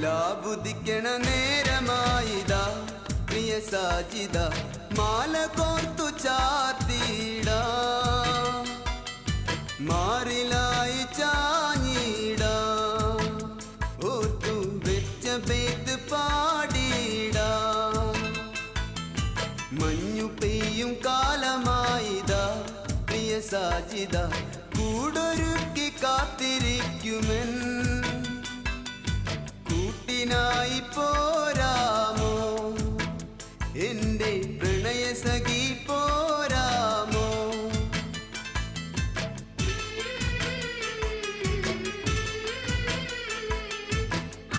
ലാബുദിക്കണ നേരമായിതാ പ്രിയ സാജിദ മാല കോർത്തു ചാർത്തിട മാറിലായി ചാഞ്ഞിട ഓർത്തു വെച്ച പെയ്ത് പാടിട മഞ്ഞു പെയ്യും കാലമായിതാ പ്രിയ സാജിദ കൂടൊരുക്കി കാത്തിരിക്കുമെൻ കൂട്ടിനായി പോരാമോ എന്റെ പ്രണയ സഖി